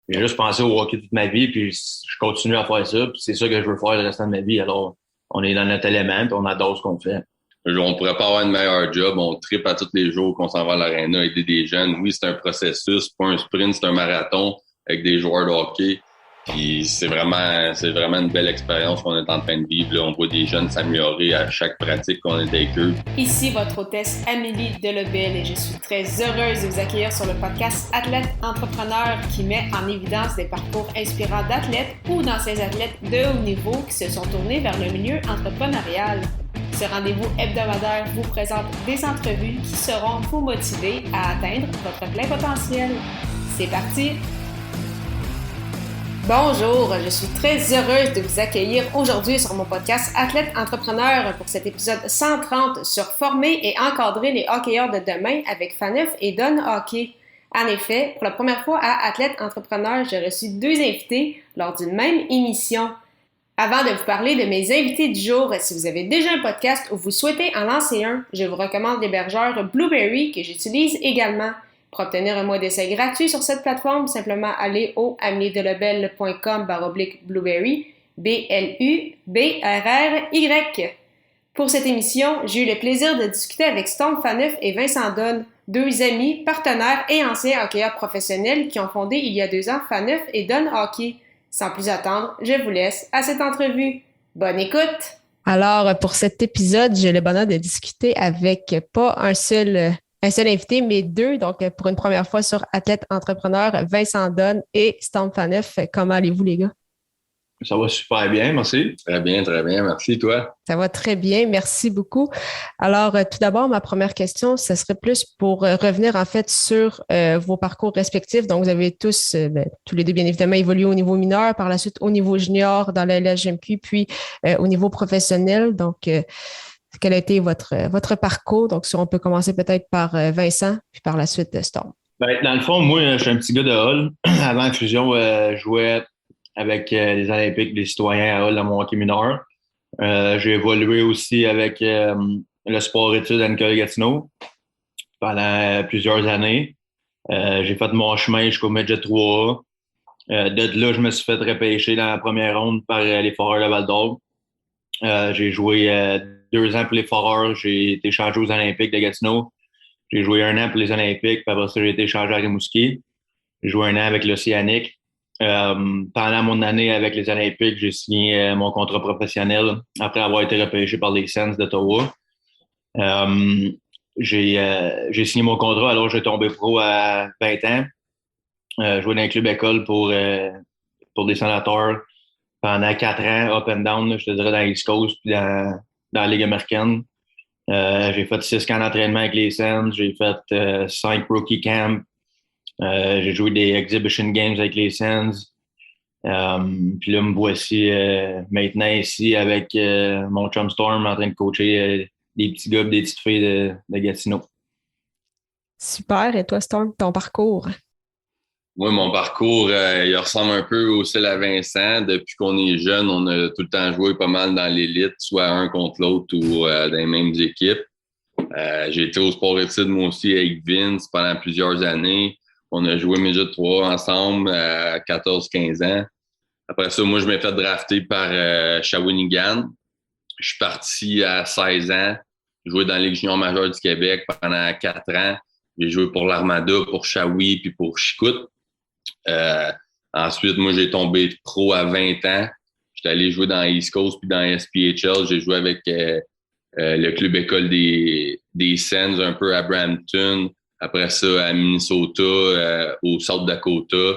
J'ai juste pensé au hockey toute ma vie, puis je continue à faire ça, puis c'est ça que je veux faire le restant de ma vie. Alors, on est dans notre élément, puis on adore ce qu'on fait. On pourrait pas avoir une meilleure job. On tripe à tous les jours qu'on s'en va à l'aréna aider des jeunes. Oui, c'est un processus, pas un sprint, c'est un marathon avec des joueurs de hockey. Puis c'est vraiment une belle expérience qu'on est en train de vivre. Là, on voit des jeunes s'améliorer à chaque pratique qu'on est avec eux. Ici votre hôtesse Amélie Delebel et je suis très heureuse de vous accueillir sur le podcast Athlète Entrepreneur qui met en évidence des parcours inspirants d'athlètes ou d'anciens athlètes de haut niveau qui se sont tournés vers le milieu entrepreneurial. Ce rendez-vous hebdomadaire vous présente des entrevues qui seront vous motiver à atteindre votre plein potentiel. C'est parti! Bonjour, je suis très heureuse de vous accueillir aujourd'hui sur mon podcast Athlète Entrepreneur pour cet épisode 130 sur former et encadrer les hockeyeurs de demain avec Faneuf et Don Hockey. En effet, pour la première fois à Athlète Entrepreneur, j'ai reçu deux invités lors d'une même émission. Avant de vous parler de mes invités du jour, si vous avez déjà un podcast ou vous souhaitez en lancer un, je vous recommande l'hébergeur Blueberry que j'utilise également. Pour obtenir un mois d'essai gratuit sur cette plateforme, simplement allez au ameliedelebel.com/blueberry, Blubrry. Pour cette émission, j'ai eu le plaisir de discuter avec Storm Faneuf et Vincent Donne, deux amis, partenaires et anciens hockeyeurs professionnels qui ont fondé il y a 2 ans Faneuf et Donne Hockey. Sans plus attendre, je vous laisse à cette entrevue. Bonne écoute! Alors, pour cet épisode, j'ai le bonheur de discuter avec pas un seul invité, mais deux. Donc, pour une première fois sur Athlète Entrepreneur, Vincent Donne et Storm Faneuf. Comment allez-vous, les gars? Ça va super bien, merci. Très bien, merci. Toi? Ça va très bien, merci beaucoup. Alors, tout d'abord, ma première question, ce serait plus pour revenir en fait sur vos parcours respectifs. Donc, vous avez tous, tous les deux bien évidemment, évolué au niveau mineur, par la suite au niveau junior dans la LHMQ, puis au niveau professionnel. Donc, quel a été votre parcours? Donc, si on peut commencer peut-être par Vincent, puis par la suite Storm. Dans le fond, moi, je suis un petit gars de Hall. Avant la fusion, je jouais avec les Olympiques, les citoyens à Hall dans mon hockey mineur. J'ai évolué aussi avec le sport-études à Nicolas-Gatineau pendant plusieurs années. J'ai fait mon chemin jusqu'au Midget 3A. De là, je me suis fait repêcher dans la première ronde par les Foreurs de Val-d'Or. J'ai joué 2 ans pour les Foreurs. J'ai été changé aux Olympiques de Gatineau. J'ai joué 1 an pour les Olympiques, puis après ça, j'ai été changé à Rimouski. J'ai joué 1 an avec l'Océanique. Pendant mon année avec les Olympiques, j'ai signé mon contrat professionnel après avoir été repêché par les Sens d'Ottawa. J'ai signé mon contrat alors j'ai tombé pro à 20 ans. Joué dans un club école pour des sénateurs pendant 4 ans, up and down, là, je te dirais dans l'East Coast puis dans la Ligue américaine. J'ai fait 6 camps d'entraînement avec les Sens, j'ai fait 5 rookie camps. J'ai joué des exhibition games avec les Sens. Puis là, me voici maintenant ici avec mon chum Storm en train de coacher des petits gars et des petites filles de Gatineau. Super. Et toi, Storm, ton parcours? Moi, mon parcours, il ressemble un peu aussi à Vincent. Depuis qu'on est jeune, on a tout le temps joué pas mal dans l'élite, soit un contre l'autre ou dans les mêmes équipes. J'ai été au sport-études, moi aussi, avec Vince pendant plusieurs années. On a joué Midget 3 ensemble à 14-15 ans. Après ça, moi, je m'ai fait drafter par Shawinigan. Je suis parti à 16 ans. J'ai joué dans la Ligue junior majeure du Québec pendant 4 ans. J'ai joué pour l'Armada, pour Shawi puis pour Chicout. Ensuite, moi, j'ai tombé pro à 20 ans. J'étais allé jouer dans East Coast puis dans SPHL. J'ai joué avec le club école des Sens un peu à Brampton. Après ça, à Minnesota, au South Dakota.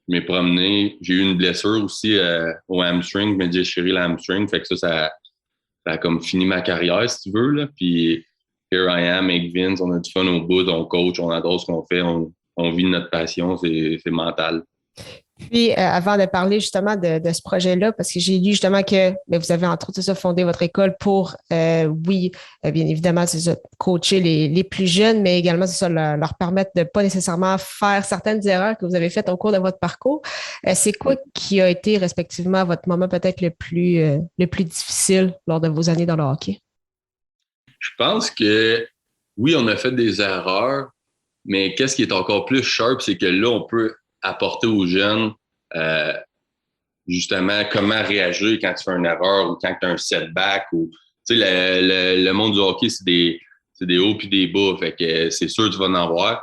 Je m'ai promené. J'ai eu une blessure aussi au hamstring. Je m'ai déchiré l'hamstring. Fait que ça a comme fini ma carrière, si tu veux. Là. Puis, here I am avec Vince. On a du fun au bout. On coach. On adore ce qu'on fait. On vit notre passion. C'est mental. Puis, avant de parler justement de ce projet-là, parce que j'ai lu justement que vous avez entre autres ça, fondé votre école pour, bien évidemment, c'est ça, coacher les plus jeunes, mais également, c'est ça, leur permettre de pas nécessairement faire certaines erreurs que vous avez faites au cours de votre parcours. C'est quoi qui a été respectivement votre moment peut-être le plus difficile lors de vos années dans le hockey? Je pense que oui, on a fait des erreurs, mais qu'est-ce qui est encore plus sharp, c'est que là, on peut apporter aux jeunes justement comment réagir quand tu fais une erreur ou quand tu as un setback. Ou, tu sais, le monde du hockey, c'est des hauts puis des bas. Fait que c'est sûr que tu vas en avoir.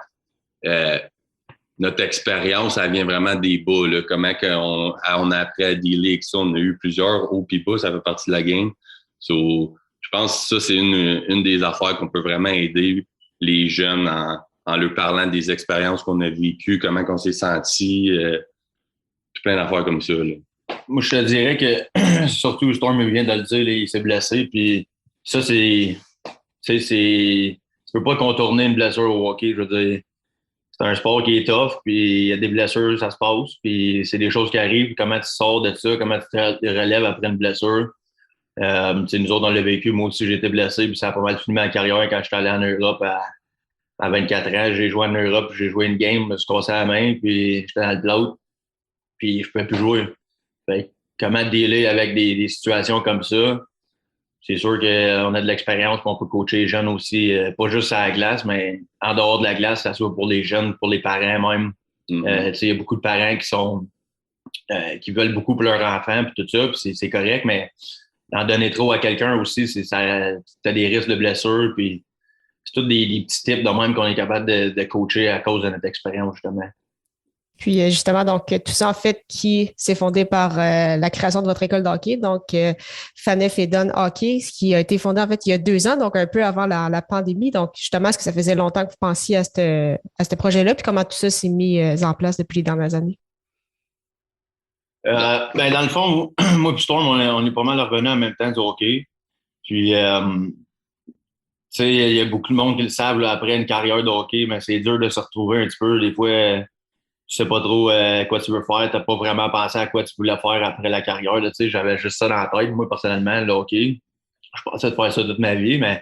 Notre expérience, elle vient vraiment des bas. Là. Comment on a appris à dealer avec ça. On a eu plusieurs hauts puis bas, ça fait partie de la game. So, je pense que ça, c'est une des affaires qu'on peut vraiment aider les jeunes en leur parlant des expériences qu'on a vécues, comment on s'est senti, plein d'affaires comme ça. Là. Moi, je te dirais que, surtout Storm vient de le dire, là, il s'est blessé, puis ça, tu peux pas contourner une blessure au hockey, je veux dire. C'est un sport qui est tough, puis il y a des blessures, ça se passe, puis c'est des choses qui arrivent. Comment tu sors de ça, comment tu te relèves après une blessure. Nous autres, on l'a vécu. Moi aussi, j'ai été blessé, puis ça a pas mal fini ma carrière quand je suis allé en Europe à 24 ans. J'ai joué en Europe, j'ai joué une game, je me suis cassé la main, puis j'étais dans le bloc, puis je pouvais plus jouer. Fait, comment dealer avec des situations comme ça? C'est sûr qu'on a de l'expérience, qu'on peut coacher les jeunes aussi, pas juste à la glace, mais en dehors de la glace, ça soit pour les jeunes, pour les parents même. Mm-hmm. Il y a beaucoup de parents qui veulent beaucoup pour leur enfant, puis tout ça, puis c'est correct, mais en donner trop à quelqu'un aussi, t'as des risques de blessure, puis c'est tous des petits tips de même qu'on est capable de coacher à cause de notre expérience, justement. Puis justement, donc tout ça en fait qui s'est fondé par la création de votre école de hockey, donc Phaneuf et Don Hockey, ce qui a été fondé en fait il y a 2 ans, donc un peu avant la pandémie. Donc justement, est-ce que ça faisait longtemps que vous pensiez à ce projet-là, puis comment tout ça s'est mis en place depuis les dernières années? Dans le fond, moi et Storm, on est pas mal revenus en même temps du hockey. Puis, tu sais, il y a beaucoup de monde qui le savent là, après une carrière de hockey, mais c'est dur de se retrouver un petit peu. Des fois, tu sais pas trop quoi tu veux faire, t'as pas vraiment pensé à quoi tu voulais faire après la carrière. Là, tu sais, j'avais juste ça dans la tête, moi, personnellement, le hockey. Je pensais de faire ça toute ma vie, mais à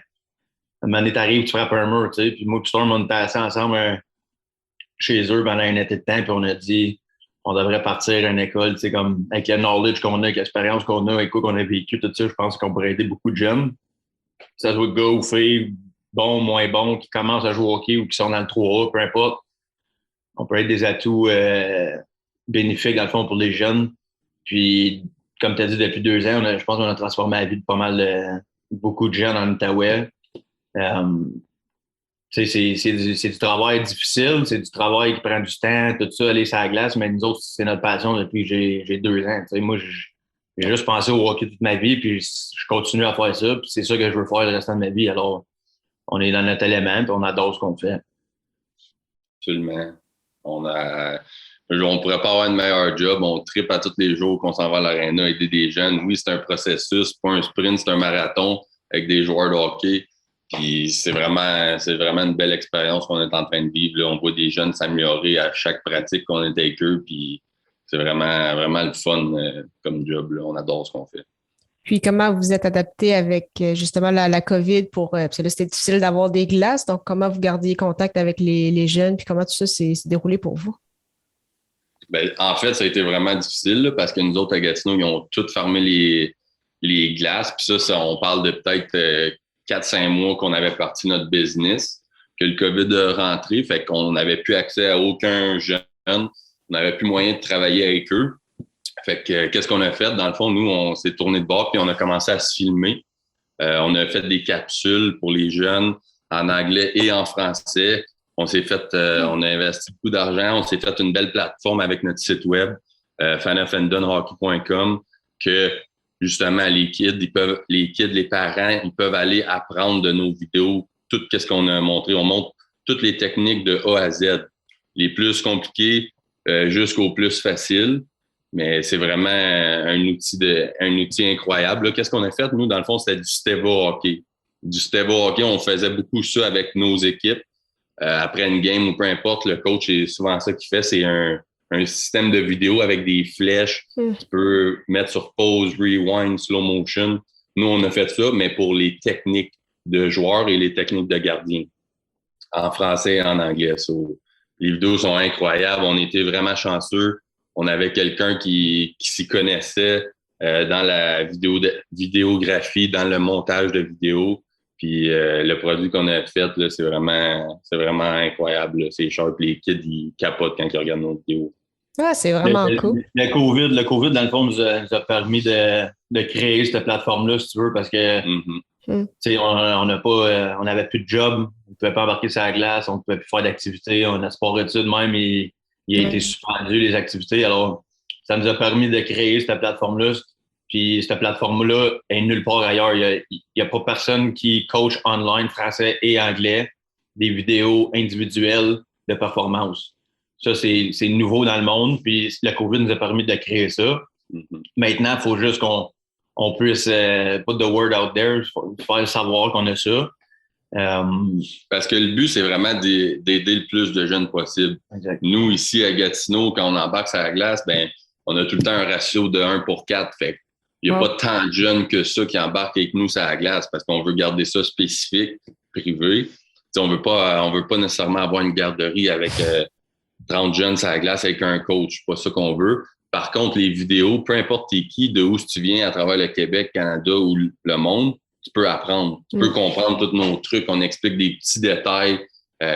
un moment donné, t'arrives, tu frappes un mur, tu sais. Puis moi et Storm, on était assis ensemble chez eux pendant un été de temps, puis on a dit on devrait partir à une école, tu sais, comme avec le knowledge qu'on a, avec l'expérience qu'on a, avec quoi qu'on a vécu, tout ça, je pense qu'on pourrait aider beaucoup de jeunes. Que ça soit de gars ou filles, bons, moins bons, qui commencent à jouer au hockey ou qui sont dans le 3A, peu importe. On peut être des atouts bénéfiques, dans le fond, pour les jeunes. Puis, comme tu as dit, depuis 2 ans, je pense qu'on a transformé la vie de pas mal beaucoup de jeunes en Outaouais. C'est du travail difficile, c'est du travail qui prend du temps, tout ça, aller sur la glace, mais nous autres, c'est notre passion depuis que j'ai 2 ans. T'sais, moi, j'ai juste pensé au hockey toute ma vie, puis je continue à faire ça, puis c'est ça que je veux faire le restant de ma vie. Alors, on est dans notre élément, puis on adore ce qu'on fait. Absolument. On pourrait pas avoir un meilleur job. On tripe à tous les jours qu'on s'en va à l'aréna aider des jeunes. Oui, c'est un processus, pas un sprint, c'est un marathon avec des joueurs de hockey. Puis c'est vraiment une belle expérience qu'on est en train de vivre. Là. On voit des jeunes s'améliorer à chaque pratique qu'on est avec eux. Puis c'est vraiment, vraiment le fun comme job. Là. On adore ce qu'on fait. Puis comment vous êtes adapté avec justement la COVID parce que là, c'était difficile d'avoir des glaces. Donc, comment vous gardiez contact avec les jeunes, puis comment tout ça s'est déroulé pour vous? Ben, en fait, ça a été vraiment difficile là, parce que nous autres à Gatineau, ils ont tous fermé les glaces. Puis ça, on parle de peut-être 4-5 mois qu'on avait parti notre business, que le COVID a rentré, fait qu'on n'avait plus accès à aucun jeune, on n'avait plus moyen de travailler avec eux. Fait que qu'est-ce qu'on a fait? Dans le fond, nous, on s'est tourné de bord puis on a commencé à se filmer. On a fait des capsules pour les jeunes en anglais et en français. On a investi beaucoup d'argent. On s'est fait une belle plateforme avec notre site web, phaneufandonhockey.com, que justement, les kids, les parents, ils peuvent aller apprendre de nos vidéos tout ce qu'on a montré. On montre toutes les techniques de A à Z, les plus compliquées jusqu'aux plus faciles. Mais c'est vraiment un outil incroyable. Là, qu'est-ce qu'on a fait? Nous, dans le fond, c'était du Steva Hockey. Du Steva Hockey, on faisait beaucoup ça avec nos équipes. Après une game ou peu importe, le coach, c'est souvent ça qu'il fait, c'est un système de vidéo avec des flèches qu'il peut mettre sur pause, rewind, slow motion. Nous, on a fait ça, mais pour les techniques de joueurs et les techniques de gardiens, en français et en anglais. So, les vidéos sont incroyables. On était vraiment chanceux. On avait quelqu'un qui s'y connaissait dans la vidéographie, dans le montage de vidéos. Puis le produit qu'on a fait, là, c'est vraiment incroyable. Là. C'est sharp. Les kids, ils capotent quand ils regardent nos vidéos. Ah, c'est vraiment cool. Le COVID, dans le fond, nous a permis de créer cette plateforme-là, si tu veux, parce que Mm. tu sais, on n'a pas, on n'avait plus de job, on ne pouvait pas embarquer sur la glace, on ne pouvait plus faire d'activités, on a sport-études même, il a été Ouais. suspendu les activités. Alors, ça nous a permis de créer cette plateforme-là. Puis cette plateforme-là est nulle part ailleurs. Il y a pas personne qui coach online français et anglais des vidéos individuelles de performance. Ça, c'est nouveau dans le monde. Puis le COVID nous a permis de créer ça. Maintenant, il faut juste qu'on puisse put the word out there, faire savoir qu'on a ça. Parce que le but, c'est vraiment d'aider le plus de jeunes possible. Exact. Nous, ici, à Gatineau, quand on embarque sur la glace, ben, on a tout le temps un ratio de 1/4. Fait il n'y a pas tant de jeunes que ça qui embarquent avec nous sur la glace parce qu'on veut garder ça spécifique, privé. T'sais, on veut pas nécessairement avoir une garderie avec 30 jeunes sur la glace avec un coach. C'est pas ça qu'on veut. Par contre, les vidéos, peu importe t'es qui, de où tu viens à travers le Québec, Canada ou le monde, tu peux apprendre. Tu peux comprendre tous nos trucs. On explique des petits détails,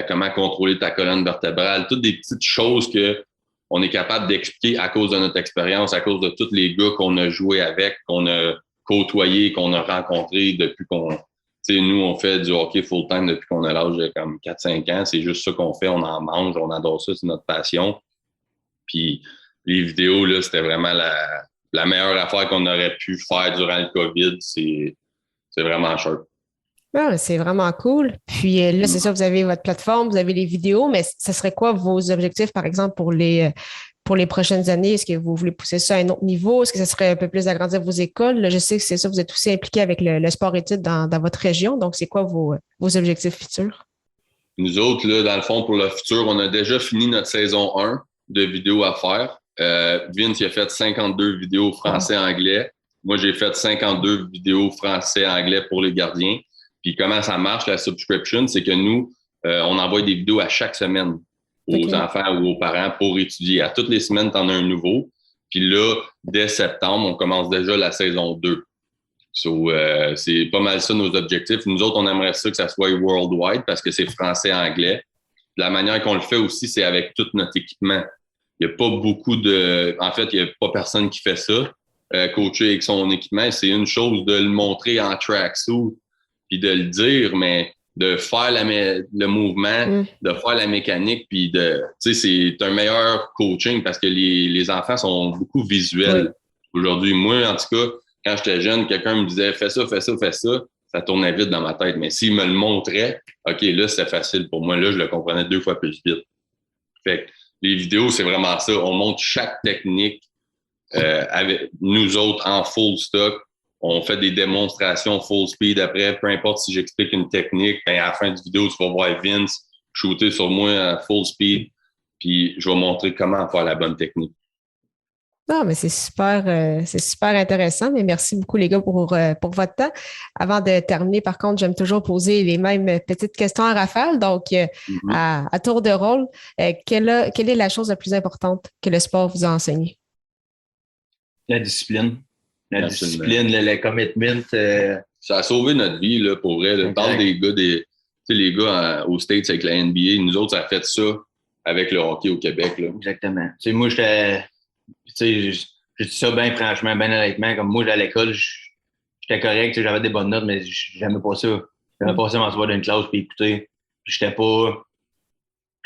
comment contrôler ta colonne vertébrale, toutes des petites choses que on est capable d'expliquer à cause de notre expérience, à cause de tous les gars qu'on a joué avec, qu'on a côtoyé, qu'on a rencontrés depuis qu'on... Tu sais, nous, on fait du hockey full-time depuis qu'on a l'âge de comme 4-5 ans. C'est juste ça qu'on fait. On en mange, on adore ça, c'est notre passion. Puis les vidéos, là, c'était vraiment la meilleure affaire qu'on aurait pu faire durant le COVID. C'est vraiment cher. Ah, c'est vraiment cool. Puis là, c'est ça, vous avez votre plateforme, vous avez les vidéos, mais ce serait quoi vos objectifs, par exemple, pour les prochaines années? Est-ce que vous voulez pousser ça à un autre niveau? Est-ce que ce serait un peu plus agrandir vos écoles? Là, je sais que c'est ça, vous êtes aussi impliqué avec le sport-études dans votre région. Donc, c'est quoi vos objectifs futurs? Nous autres, là, dans le fond, pour le futur, on a déjà fini notre saison 1 de vidéos à faire. Vince, il a fait 52 vidéos français-anglais. Moi, j'ai fait 52 vidéos français-anglais pour les gardiens. Puis comment ça marche, la subscription, c'est que nous, on envoie des vidéos à chaque semaine aux enfants ou aux parents pour étudier. À toutes les semaines, tu en as un nouveau. Puis là, dès septembre, on commence déjà la saison 2. So, c'est pas mal ça nos objectifs. Nous autres, on aimerait ça que ça soit worldwide parce que c'est français-anglais. La manière qu'on le fait aussi, c'est avec tout notre équipement. Il n'y a pas beaucoup de... En fait, il n'y a pas personne qui fait ça. Coacher avec son équipement, c'est une chose de le montrer en tracksuit puis de le dire, mais de faire le mouvement, de faire la mécanique, puis tu sais, c'est un meilleur coaching parce que les enfants sont beaucoup visuels aujourd'hui. Moi, en tout cas, quand j'étais jeune, quelqu'un me disait « fais ça, fais ça, fais ça », ça tournait vite dans ma tête. Mais s'il me le montrait, OK, là, c'était facile pour moi. Là, je le comprenais 2 fois plus vite. Fait que les vidéos, c'est vraiment ça. On montre chaque technique avec nous autres en full stock. On fait des démonstrations full speed après. Peu importe si j'explique une technique, ben à la fin du vidéo, tu vas voir Vince shooter sur moi à full speed. Puis je vais montrer comment faire la bonne technique. Non, mais c'est super intéressant. Mais merci beaucoup, les gars, pour votre temps. Avant de terminer, par contre, j'aime toujours poser les mêmes petites questions à rafale. Donc, à tour de rôle, quelle est la chose la plus importante que le sport vous a enseigné? La discipline. La discipline, le commitment. Ça a sauvé notre vie, là, pour vrai. Là. Parle des gars, tu sais, les gars aux States avec la NBA, nous autres, ça a fait ça avec le hockey au Québec. Là. Exactement. Tu sais, moi, je dis ça bien franchement, bien honnêtement. Comme moi, à l'école, j'étais correct, j'avais des bonnes notes, mais j'aimais pas ça. J'aimais pas ça m'asseoir dans une classe puis écouter. Puis j'étais pas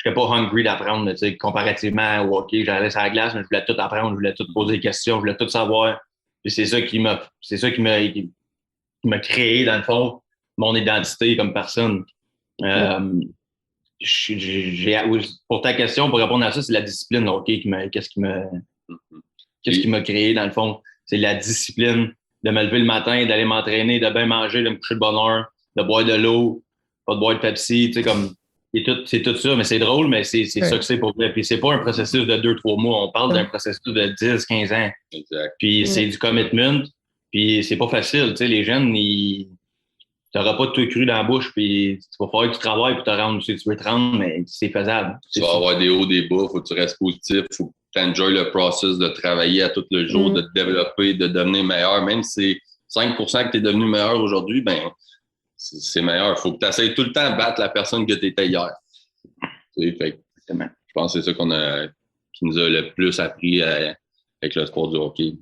hungry d'apprendre, tu sais, comparativement au hockey. J'allais sur la glace, mais je voulais tout apprendre, je voulais tout poser des questions, je voulais tout savoir. Puis c'est ça qui m'a créé, dans le fond, mon identité comme personne. Pour ta question, pour répondre à ça, c'est la discipline, OK, qu'est-ce qui m'a créé, dans le fond. C'est la discipline de me lever le matin, d'aller m'entraîner, de bien manger, de me coucher de bonne heure, de boire de l'eau, pas de boire de Pepsi, tu sais, comme, c'est tout ça, mais c'est drôle, mais c'est ça que c'est pour vrai. Puis c'est pas un processus de 2-3 mois, on parle d'un processus de 10-15 ans. Exact. Puis c'est du commitment, puis c'est pas facile, tu sais, les jeunes, t'auras pas tout cru dans la bouche, puis il va falloir que tu travailles pour te rendre où tu veux te rendre, mais c'est faisable. Tu vas avoir des hauts, des bas, faut que tu restes positif, faut que tu enjoy le process de travailler à tout le jour, de te développer, de devenir meilleur. Même si c'est 5% que tu es devenu meilleur aujourd'hui, ben c'est meilleur. Faut que tu essaies tout le temps de battre la personne que tu étais hier. Tu sais, fait, je pense que c'est ça nous a le plus appris avec le sport du hockey.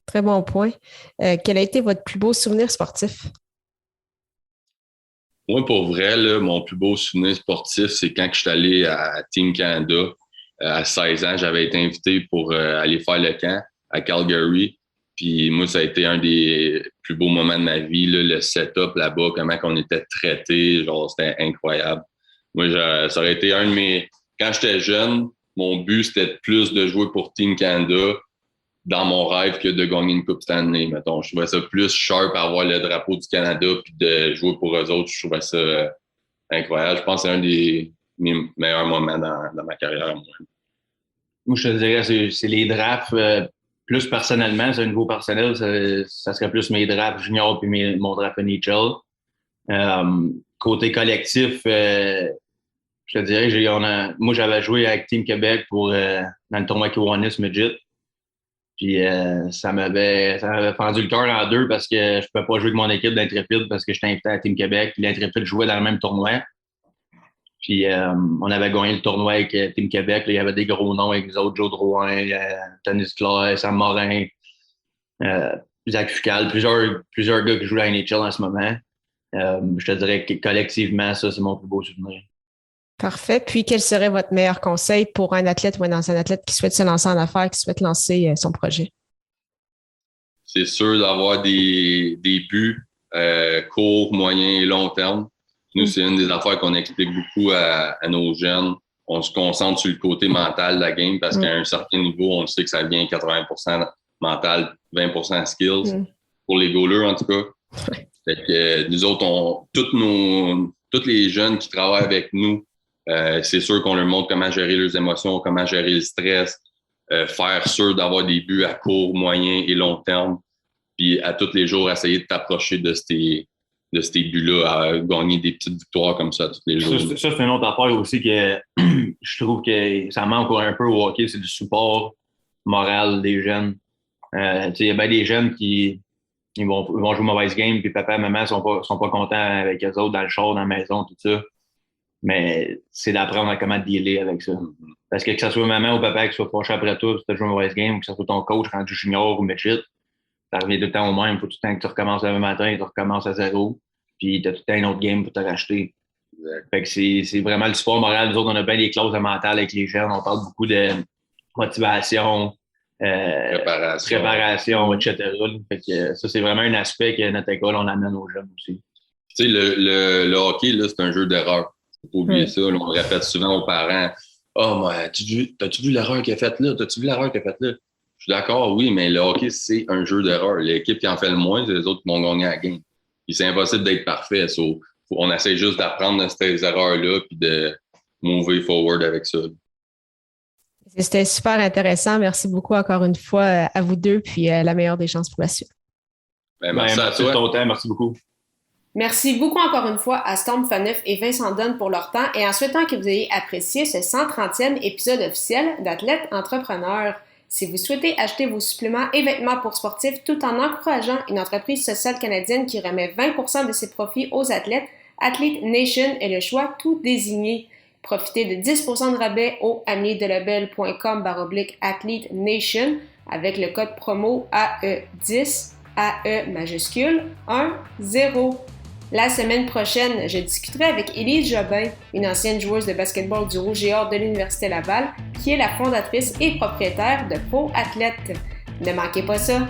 Très bon point. Quel a été votre plus beau souvenir sportif? Moi, pour vrai, là, mon plus beau souvenir sportif, c'est quand je suis allé à Team Canada. À 16 ans, j'avais été invité pour aller faire le camp à Calgary. Puis moi, ça a été un des plus beaux moments de ma vie, là, le setup là-bas, comment on était traités, genre c'était incroyable. Moi, ça aurait été un de mes... Quand j'étais jeune, mon but, c'était plus de jouer pour Team Canada dans mon rêve que de gagner une Coupe Stanley, mettons. Je trouvais ça plus sharp à avoir le drapeau du Canada puis de jouer pour eux autres. Je trouvais ça incroyable. Je pense que c'est un des meilleurs moments dans ma carrière. Moi, je te dirais, c'est les drafts. Plus personnellement, c'est un niveau personnel, ça serait plus mes drafts juniors puis mon draft NHL. Côté collectif, je te dirais, moi, j'avais joué avec Team Québec dans le tournoi Kiwanis Midget. Puis ça m'avait fendu le cœur en deux parce que je pouvais pas jouer avec mon équipe d'Intrépide parce que j'étais invité à Team Québec. Puis l'Intrépide jouait dans le même tournoi. Puis on avait gagné le tournoi avec Team Québec. Là, il y avait des gros noms avec les autres, Joe Drouin, Tanis Clay, Sam Morin, Zach Fucal, plusieurs gars qui jouent à NHL en ce moment. Je te dirais que collectivement, ça, c'est mon plus beau souvenir. Parfait. Puis, quel serait votre meilleur conseil pour un athlète ou un ancien athlète qui souhaite se lancer en affaires, qui souhaite lancer son projet? C'est sûr d'avoir des buts court, moyen et long terme. Nous, c'est une des affaires qu'on explique beaucoup à nos jeunes. On se concentre sur le côté mental de la game parce qu'à un certain niveau, on sait que ça vient 80% mental, 20% skills. Pour les goalers, en tout cas. Fait que nous autres, tous les jeunes qui travaillent avec nous, c'est sûr qu'on leur montre comment gérer leurs émotions, comment gérer le stress, faire sûr d'avoir des buts à court, moyen et long terme, puis à tous les jours, essayer de t'approcher de ces buts-là, à gagner des petites victoires comme ça tous les jours. Ça, c'est une autre affaire aussi que je trouve que ça manque un peu au hockey, c'est du support moral des jeunes. Il y a bien des jeunes qui ils vont jouer une mauvaise game, puis papa et maman sont pas contents avec eux autres dans le char, dans la maison, tout ça. Mais c'est d'apprendre à comment dealer avec ça. Parce que ça soit maman ou papa qui soit fâché après toi, si tu as joué une mauvaise game, ou que ça soit ton coach quand tu junior ou midget, ça revient tout le temps au même. Il faut tout le temps que tu recommences le matin et tu recommences à zéro. Puis tu as tout le temps une autre game pour te racheter. Fait que c'est vraiment le support moral. Nous autres, on a bien des clauses mentales avec les jeunes. On parle beaucoup de motivation, préparation, etc. Fait que ça, c'est vraiment un aspect que notre école, on amène aux jeunes aussi. Tu sais, le hockey, là, c'est un jeu d'erreur. Faut pas oublier ça. Là, on le répète souvent aux parents. « Ah, moi, t'as-tu vu l'erreur qu'il a faite là? T'as-tu vu l'erreur qu'il a faite là? » Je suis d'accord, oui, mais le hockey, c'est un jeu d'erreur. L'équipe qui en fait le moins, c'est les autres qui vont gagner la game. Puis c'est impossible d'être parfait. On essaie juste d'apprendre de ces erreurs-là puis de move forward avec ça. C'était super intéressant. Merci beaucoup encore une fois à vous deux, puis la meilleure des chances pour la suite. Merci à toi. Pour ton temps, merci beaucoup. Merci beaucoup encore une fois à Storm Phaneuf et Vincent Dunn pour leur temps et en souhaitant que vous ayez apprécié ce 130e épisode officiel d'Athlètes Entrepreneurs. Si vous souhaitez acheter vos suppléments et vêtements pour sportifs tout en encourageant une entreprise sociale canadienne qui remet 20% de ses profits aux athlètes, Athlete Nation est le choix tout désigné. Profitez de 10% de rabais au amiedelabel.com/Athlete Nation avec le code promo AE10, AE majuscule 10. La semaine prochaine, je discuterai avec Élise Jobin, une ancienne joueuse de basketball du Rouge et Or de l'Université Laval, qui est la fondatrice et propriétaire de Pro Athlète. Ne manquez pas ça!